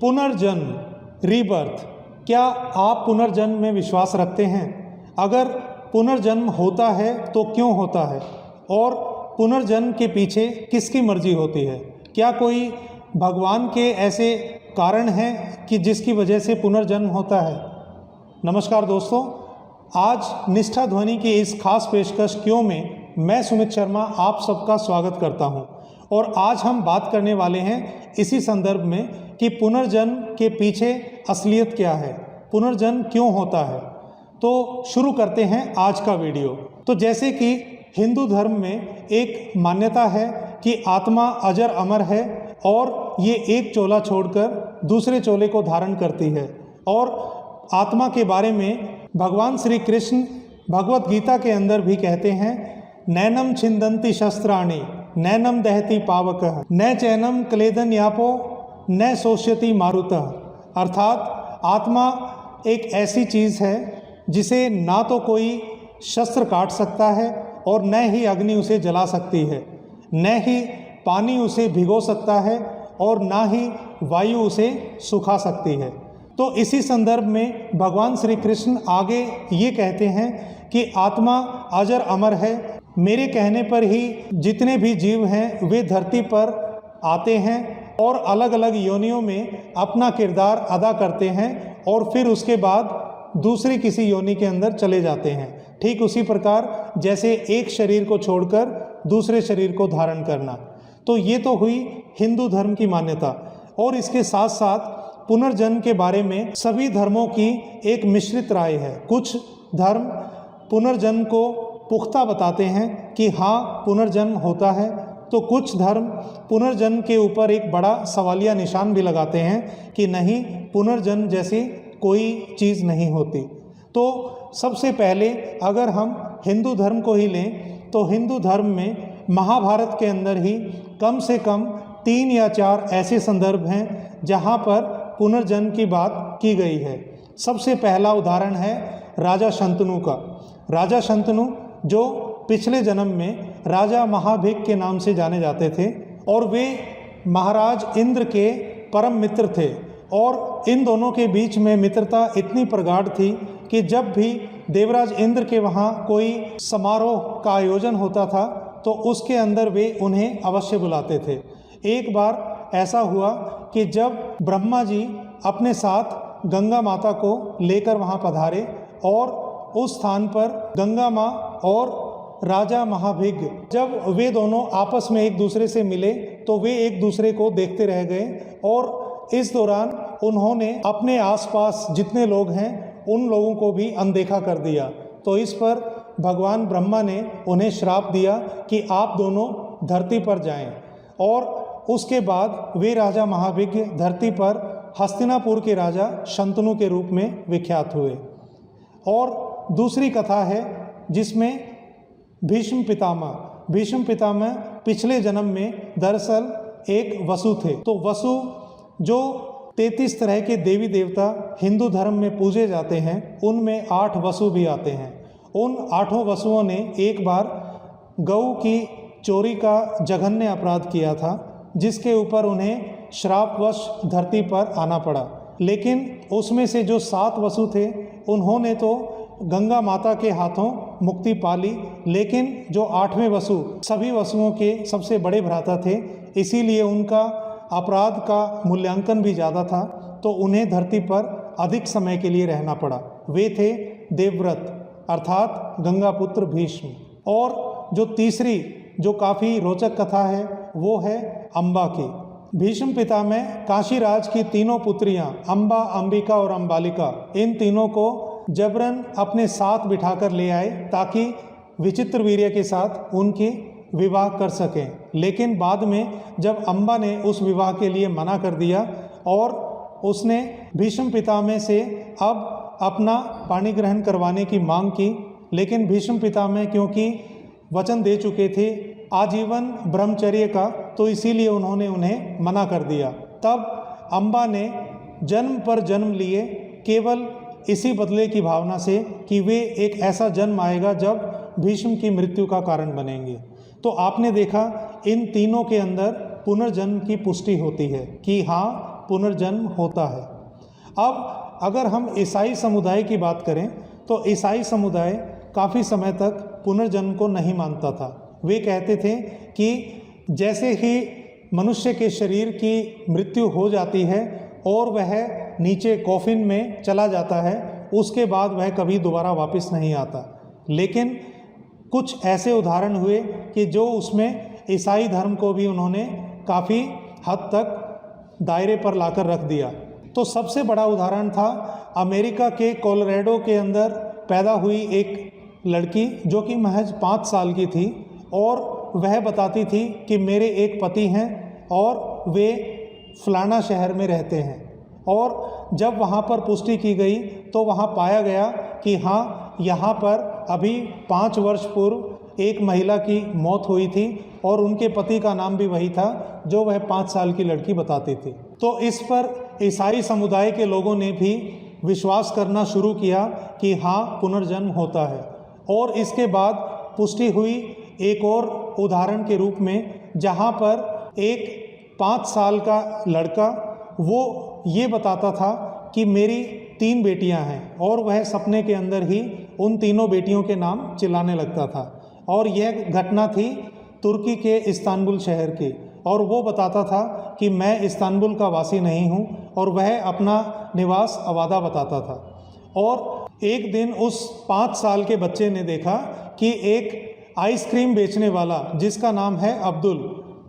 पुनर्जन्म, रीबर्थ, क्या आप पुनर्जन्म में विश्वास रखते हैं? अगर पुनर्जन्म होता है तो क्यों होता है? और पुनर्जन्म के पीछे किसकी मर्जी होती है? क्या कोई भगवान के ऐसे कारण हैं कि जिसकी वजह से पुनर्जन्म होता है? नमस्कार दोस्तों, आज निष्ठा ध्वनि की इस खास पेशकश क्यों में मैं सुमित शर्मा आप सबका स्वागत करता हूं। और आज हम बात करने वाले हैं इसी संदर्भ में कि पुनर्जन्म के पीछे असलियत क्या है, पुनर्जन्म क्यों होता है। तो शुरू करते हैं आज का वीडियो। तो जैसे कि हिंदू धर्म में एक मान्यता है कि आत्मा अजर अमर है और ये एक चोला छोड़कर दूसरे चोले को धारण करती है। और आत्मा के बारे में भगवान श्री कृष्ण भगवत गीता के अंदर भी कहते हैं, नैनम छिंदन्ति शस्त्राणि नैनम दहति पावकः न चैनम क्लेदन यापो न शोष्यति मारुतः। अर्थात आत्मा एक ऐसी चीज़ है जिसे ना तो कोई शस्त्र काट सकता है और न ही अग्नि उसे जला सकती है, न ही पानी उसे भिगो सकता है और ना ही वायु उसे सुखा सकती है। तो इसी संदर्भ में भगवान श्री कृष्ण आगे ये कहते हैं कि आत्मा अजर अमर है। मेरे कहने पर ही जितने भी जीव हैं वे धरती पर आते हैं और अलग अलग योनियों में अपना किरदार अदा करते हैं और फिर उसके बाद दूसरी किसी योनि के अंदर चले जाते हैं। ठीक उसी प्रकार जैसे एक शरीर को छोड़कर दूसरे शरीर को धारण करना। तो ये तो हुई हिंदू धर्म की मान्यता। और इसके साथ साथ पुनर्जन्म के बारे में सभी धर्मों की एक मिश्रित राय है। कुछ धर्म पुनर्जन्म को पुख्ता बताते हैं कि हाँ पुनर्जन्म होता है, तो कुछ धर्म पुनर्जन्म के ऊपर एक बड़ा सवालिया निशान भी लगाते हैं कि नहीं, पुनर्जन्म जैसी कोई चीज़ नहीं होती। तो सबसे पहले अगर हम हिंदू धर्म को ही लें तो हिंदू धर्म में महाभारत के अंदर ही कम से कम 3 या 4 ऐसे संदर्भ हैं जहाँ पर पुनर्जन्म की बात की गई है। सबसे पहला उदाहरण है राजा शंतनु का। राजा शंतनु जो पिछले जन्म में राजा महाभिग के नाम से जाने जाते थे और वे महाराज इंद्र के परम मित्र थे। और इन दोनों के बीच में मित्रता इतनी प्रगाढ़ थी कि जब भी देवराज इंद्र के वहाँ कोई समारोह का आयोजन होता था तो उसके अंदर वे उन्हें अवश्य बुलाते थे। एक बार ऐसा हुआ कि जब ब्रह्मा जी अपने साथ गंगा माता को लेकर वहाँ पधारे और उस स्थान पर गंगा माँ और राजा महाभिग जब वे दोनों आपस में एक दूसरे से मिले तो वे एक दूसरे को देखते रह गए और इस दौरान उन्होंने अपने आसपास जितने लोग हैं उन लोगों को भी अनदेखा कर दिया। तो इस पर भगवान ब्रह्मा ने उन्हें श्राप दिया कि आप दोनों धरती पर जाएं। और उसके बाद वे राजा महाभिग धरती पर हस्तिनापुर के राजा शंतनु के रूप में विख्यात हुए। और दूसरी कथा है जिसमें भीष्म पितामह पिछले जन्म में दरअसल एक वसु थे। तो वसु जो 33 तरह के देवी देवता हिंदू धर्म में पूजे जाते हैं उनमें 8 वसु भी आते हैं। उन 8 वसुओं ने एक बार गौ की चोरी का जघन्य अपराध किया था जिसके ऊपर उन्हें श्रापवश धरती पर आना पड़ा। लेकिन उसमें से जो 7 वसु थे उन्होंने तो गंगा माता के हाथों मुक्ति पा ली, लेकिन जो 8वें वसु सभी वसुओं के सबसे बड़े भ्राता थे, इसीलिए उनका अपराध का मूल्यांकन भी ज़्यादा था तो उन्हें धरती पर अधिक समय के लिए रहना पड़ा। वे थे देवव्रत अर्थात गंगापुत्र भीष्म। और जो तीसरी जो काफ़ी रोचक कथा है वो है अम्बा की। भीष्म पितामह काशीराज की तीनों पुत्रियां अम्बा, अंबिका और अम्बालिका, इन तीनों को जबरन अपने साथ बिठाकर ले आए ताकि विचित्र वीर्य के साथ उनकी विवाह कर सकें। लेकिन बाद में जब अम्बा ने उस विवाह के लिए मना कर दिया और उसने भीष्म पितामह से अब अपना पाणी ग्रहण करवाने की मांग की, लेकिन भीष्म पितामह क्योंकि वचन दे चुके थे आजीवन ब्रह्मचर्य का, तो इसीलिए उन्होंने उन्हें मना कर दिया। तब अम्बा ने जन्म पर जन्म लिए केवल इसी बदले की भावना से कि वे एक ऐसा जन्म आएगा जब भीष्म की मृत्यु का कारण बनेंगे। तो आपने देखा इन तीनों के अंदर पुनर्जन्म की पुष्टि होती है कि हाँ पुनर्जन्म होता है। अब अगर हम ईसाई समुदाय की बात करें तो ईसाई समुदाय काफ़ी समय तक पुनर्जन्म को नहीं मानता था। वे कहते थे कि जैसे ही मनुष्य के शरीर की मृत्यु हो जाती है और वह नीचे कॉफिन में चला जाता है, उसके बाद वह कभी दोबारा वापस नहीं आता। लेकिन कुछ ऐसे उदाहरण हुए कि जो उसमें ईसाई धर्म को भी उन्होंने काफ़ी हद तक दायरे पर लाकर रख दिया। तो सबसे बड़ा उदाहरण था अमेरिका के कोलोराडो के अंदर पैदा हुई एक लड़की जो कि महज 5 साल की थी और वह बताती थी कि मेरे एक पति हैं और वे फलाना शहर में रहते हैं। और जब वहाँ पर पुष्टि की गई तो वहाँ पाया गया कि हाँ, यहाँ पर अभी 5 वर्ष पूर्व एक महिला की मौत हुई थी और उनके पति का नाम भी वही था जो वह 5 साल की लड़की बताती थी। तो इस पर ईसाई समुदाय के लोगों ने भी विश्वास करना शुरू किया कि हाँ, पुनर्जन्म होता है। और इसके बाद पुष्टि हुई एक और उदाहरण के रूप में, जहाँ पर एक 5 साल का लड़का वो ये बताता था कि मेरी 3 बेटियां हैं और वह सपने के अंदर ही उन तीनों बेटियों के नाम चिल्लाने लगता था। और यह घटना थी तुर्की के इस्तांबुल शहर की। और वो बताता था कि मैं इस्तांबुल का वासी नहीं हूँ, और वह अपना निवास अवादा बताता था। और एक दिन उस 5 साल के बच्चे ने देखा कि एक आइसक्रीम बेचने वाला जिसका नाम है अब्दुल,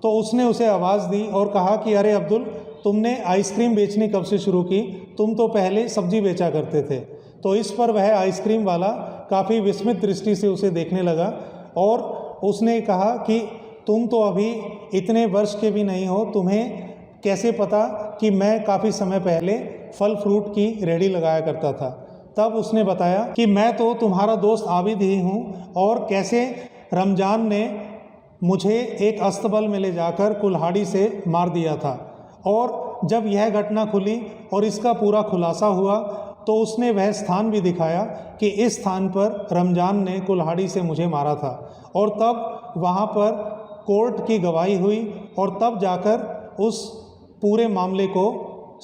तो उसने उसे आवाज़ दी और कहा कि अरे अब्दुल, तुमने आइसक्रीम बेचनी कब से शुरू की? तुम तो पहले सब्जी बेचा करते थे। तो इस पर वह आइसक्रीम वाला काफ़ी विस्मित दृष्टि से उसे देखने लगा और उसने कहा कि तुम तो अभी इतने वर्ष के भी नहीं हो, तुम्हें कैसे पता कि मैं काफ़ी समय पहले फल फ्रूट की रेहड़ी लगाया करता था? तब उसने बताया कि मैं तो तुम्हारा दोस्त आबिद ही हूँ, और कैसे रमज़ान ने मुझे एक अस्तबल में ले जाकर कुल्हाड़ी से मार दिया था। और जब यह घटना खुली और इसका पूरा खुलासा हुआ तो उसने वह स्थान भी दिखाया कि इस स्थान पर रमज़ान ने कुल्हाड़ी से मुझे मारा था। और तब वहाँ पर कोर्ट की गवाही हुई और तब जाकर उस पूरे मामले को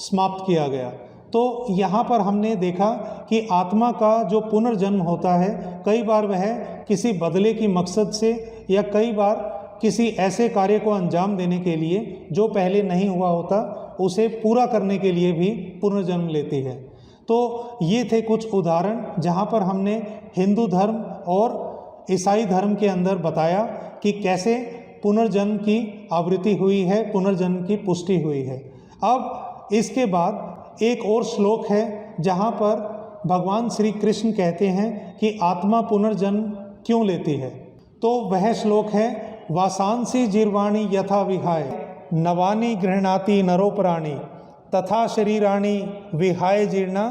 समाप्त किया गया। तो यहाँ पर हमने देखा कि आत्मा का जो पुनर्जन्म होता है, कई बार वह किसी बदले की मकसद से या कई बार किसी ऐसे कार्य को अंजाम देने के लिए जो पहले नहीं हुआ होता, उसे पूरा करने के लिए भी पुनर्जन्म लेती है। तो ये थे कुछ उदाहरण जहाँ पर हमने हिंदू धर्म और ईसाई धर्म के अंदर बताया कि कैसे पुनर्जन्म की आवृत्ति हुई है, पुनर्जन्म की पुष्टि हुई है। अब इसके बाद एक और श्लोक है जहाँ पर भगवान श्री कृष्ण कहते हैं कि आत्मा पुनर्जन्म क्यों लेती है। तो वह श्लोक है, वासांसी जीर्वाणी यथा विहाय नवानी गृह्णाति नरोपराणी तथा शरीराणी विहाय जीर्णा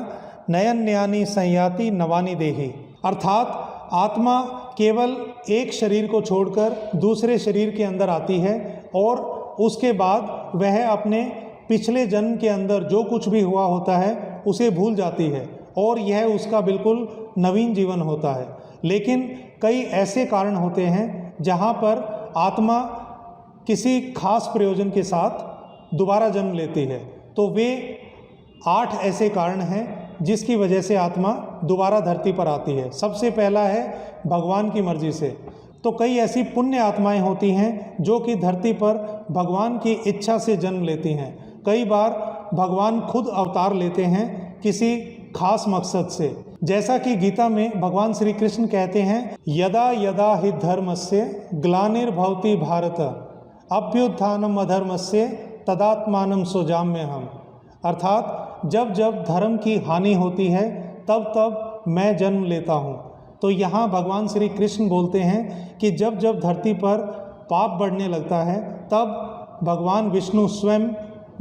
नयन्यानि संयाति नवानि देहि। अर्थात आत्मा केवल एक शरीर को छोड़कर दूसरे शरीर के अंदर आती है और उसके बाद वह अपने पिछले जन्म के अंदर जो कुछ भी हुआ होता है उसे भूल जाती है और यह उसका बिल्कुल नवीन जीवन होता है। लेकिन कई ऐसे कारण होते हैं जहाँ पर आत्मा किसी खास प्रयोजन के साथ दोबारा जन्म लेती है। तो वे 8 ऐसे कारण हैं जिसकी वजह से आत्मा दोबारा धरती पर आती है। सबसे पहला है भगवान की मर्जी से। तो कई ऐसी पुण्य आत्माएं होती हैं जो कि धरती पर भगवान की इच्छा से जन्म लेती हैं। कई बार भगवान खुद अवतार लेते हैं किसी खास मकसद से। जैसा कि गीता में भगवान श्री कृष्ण कहते हैं, यदा यदा हि धर्मस्य ग्लानिर्भवति भारत अभ्युत्थानम अधर्मस्य तदात्मानं सृजाम्यहम्। अर्थात जब जब धर्म की हानि होती है तब तब मैं जन्म लेता हूँ। तो यहाँ भगवान श्री कृष्ण बोलते हैं कि जब जब धरती पर पाप बढ़ने लगता है तब भगवान विष्णु स्वयं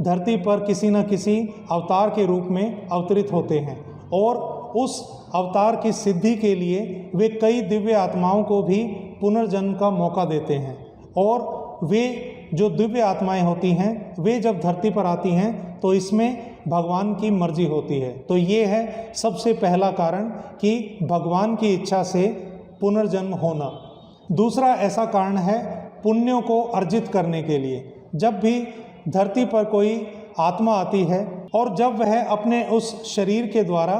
धरती पर किसी न किसी अवतार के रूप में अवतरित होते हैं और उस अवतार की सिद्धि के लिए वे कई दिव्य आत्माओं को भी पुनर्जन्म का मौका देते हैं। और वे जो दिव्य आत्माएं होती हैं वे जब धरती पर आती हैं तो इसमें भगवान की मर्जी होती है। तो ये है सबसे पहला कारण कि भगवान की इच्छा से पुनर्जन्म होना। दूसरा ऐसा कारण है पुण्यों को अर्जित करने के लिए। जब भी धरती पर कोई आत्मा आती है और जब वह अपने उस शरीर के द्वारा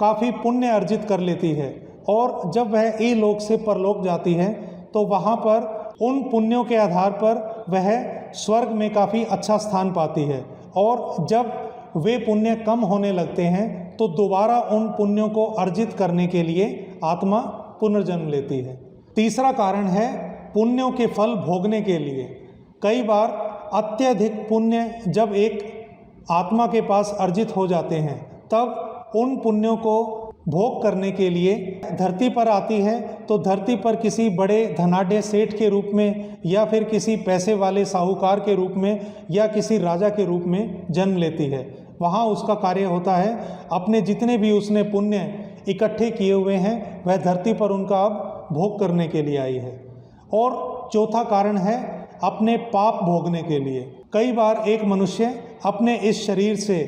काफ़ी पुण्य अर्जित कर लेती है और जब वह इलोक से परलोक जाती है तो वहाँ पर उन पुण्यों के आधार पर वह स्वर्ग में काफ़ी अच्छा स्थान पाती है। और जब वे पुण्य कम होने लगते हैं तो दोबारा उन पुण्यों को अर्जित करने के लिए आत्मा पुनर्जन्म लेती है। तीसरा कारण है पुण्यों के फल भोगने के लिए। कई बार अत्यधिक पुण्य जब एक आत्मा के पास अर्जित हो जाते हैं तब उन पुण्यों को भोग करने के लिए धरती पर आती है। तो धरती पर किसी बड़े धनाढ़ सेठ के रूप में या फिर किसी पैसे वाले साहूकार के रूप में या किसी राजा के रूप में जन्म लेती है। वहाँ उसका कार्य होता है अपने जितने भी उसने पुण्य इकट्ठे किए हुए हैं वह धरती पर उनका अब भोग करने के लिए आई है। और चौथा कारण है अपने पाप भोगने के लिए। कई बार एक मनुष्य अपने इस शरीर से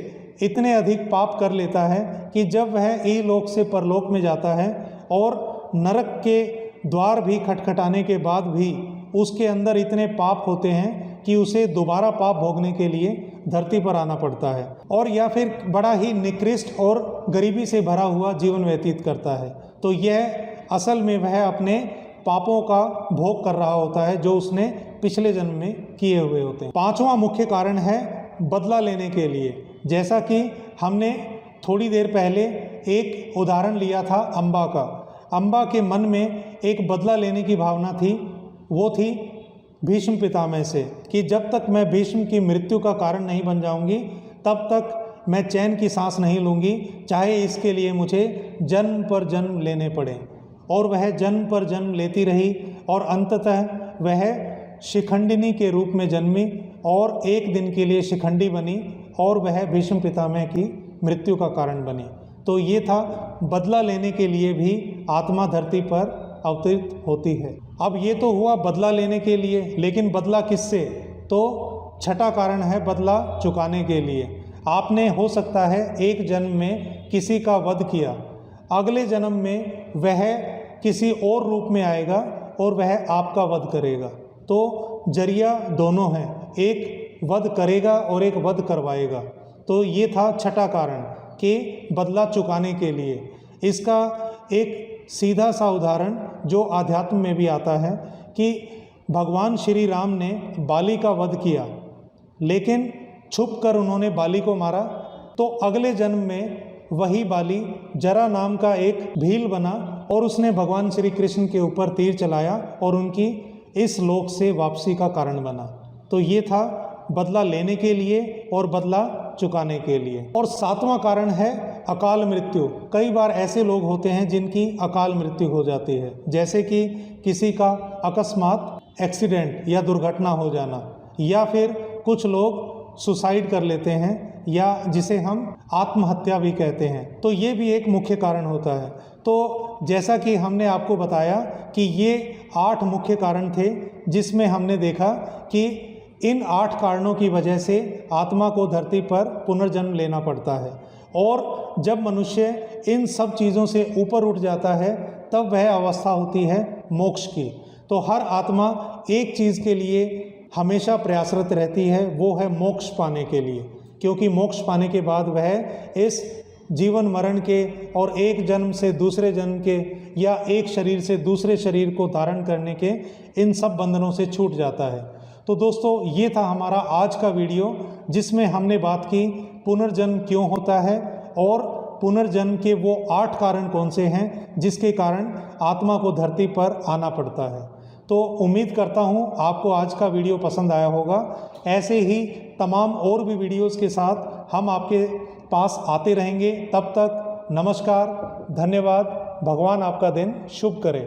इतने अधिक पाप कर लेता है कि जब वह इलोक से परलोक में जाता है और नरक के द्वार भी खटखटाने के बाद भी उसके अंदर इतने पाप होते हैं कि उसे दोबारा पाप भोगने के लिए धरती पर आना पड़ता है और या फिर बड़ा ही निकृष्ट और गरीबी से भरा हुआ जीवन व्यतीत करता है। तो यह असल में वह अपने पापों का भोग कर रहा होता है जो उसने पिछले जन्म में किए हुए होते हैं। पांचवा मुख्य कारण है बदला लेने के लिए। जैसा कि हमने थोड़ी देर पहले एक उदाहरण लिया था अम्बा का। अम्बा के मन में एक बदला लेने की भावना थी, वो थी भीष्म पितामह से कि जब तक मैं भीष्म की मृत्यु का कारण नहीं बन जाऊंगी तब तक मैं चैन की सांस नहीं लूँगी, चाहे इसके लिए मुझे जन्म पर जन्म लेने पड़े। और वह जन्म पर जन्म लेती रही और अंततः वह शिखंडिनी के रूप में जन्मी और एक दिन के लिए शिखंडी बनी और वह भीष्म पितामह की मृत्यु का कारण बनी। तो ये था बदला लेने के लिए भी आत्मा धरती पर अवतरित होती है। अब ये तो हुआ बदला लेने के लिए, लेकिन बदला किससे? तो छठा कारण है बदला चुकाने के लिए। आपने हो सकता है एक जन्म में किसी का वध किया, अगले जन्म में वह किसी और रूप में आएगा और वह आपका वध करेगा। तो जरिया दोनों हैं, एक वध करेगा और एक वध करवाएगा। तो ये था छठा कारण कि बदला चुकाने के लिए। इसका एक सीधा सा उदाहरण जो आध्यात्म में भी आता है कि भगवान श्री राम ने बाली का वध किया, लेकिन छुप कर उन्होंने बाली को मारा। तो अगले जन्म में वही बाली जरा नाम का एक भील बना और उसने भगवान श्री कृष्ण के ऊपर तीर चलाया और उनकी इस लोक से वापसी का कारण बना। तो ये था बदला लेने के लिए और बदला चुकाने के लिए। और सातवां कारण है अकाल मृत्यु। कई बार ऐसे लोग होते हैं जिनकी अकाल मृत्यु हो जाती है, जैसे कि किसी का अकस्मात एक्सीडेंट या दुर्घटना हो जाना, या फिर कुछ लोग सुसाइड कर लेते हैं या जिसे हम आत्महत्या भी कहते हैं। तो ये भी एक मुख्य कारण होता है। तो जैसा कि हमने आपको बताया कि ये 8 मुख्य कारण थे, जिसमें हमने देखा कि इन 8 कारणों की वजह से आत्मा को धरती पर पुनर्जन्म लेना पड़ता है। और जब मनुष्य इन सब चीज़ों से ऊपर उठ जाता है तब वह अवस्था होती है मोक्ष की। तो हर आत्मा एक चीज़ के लिए हमेशा प्रयासरत रहती है, वो है मोक्ष पाने के लिए, क्योंकि मोक्ष पाने के बाद वह इस जीवन मरण के और एक जन्म से दूसरे जन्म के या एक शरीर से दूसरे शरीर को धारण करने के इन सब बंधनों से छूट जाता है। तो दोस्तों, ये था हमारा आज का वीडियो, जिसमें हमने बात की पुनर्जन्म क्यों होता है और पुनर्जन्म के वो 8 कारण कौन से हैं जिसके कारण आत्मा को धरती पर आना पड़ता है। तो उम्मीद करता हूँ आपको आज का वीडियो पसंद आया होगा। ऐसे ही तमाम और भी वीडियोज़ के साथ हम आपके पास आते रहेंगे। तब तक नमस्कार, धन्यवाद। भगवान आपका दिन शुभ करे।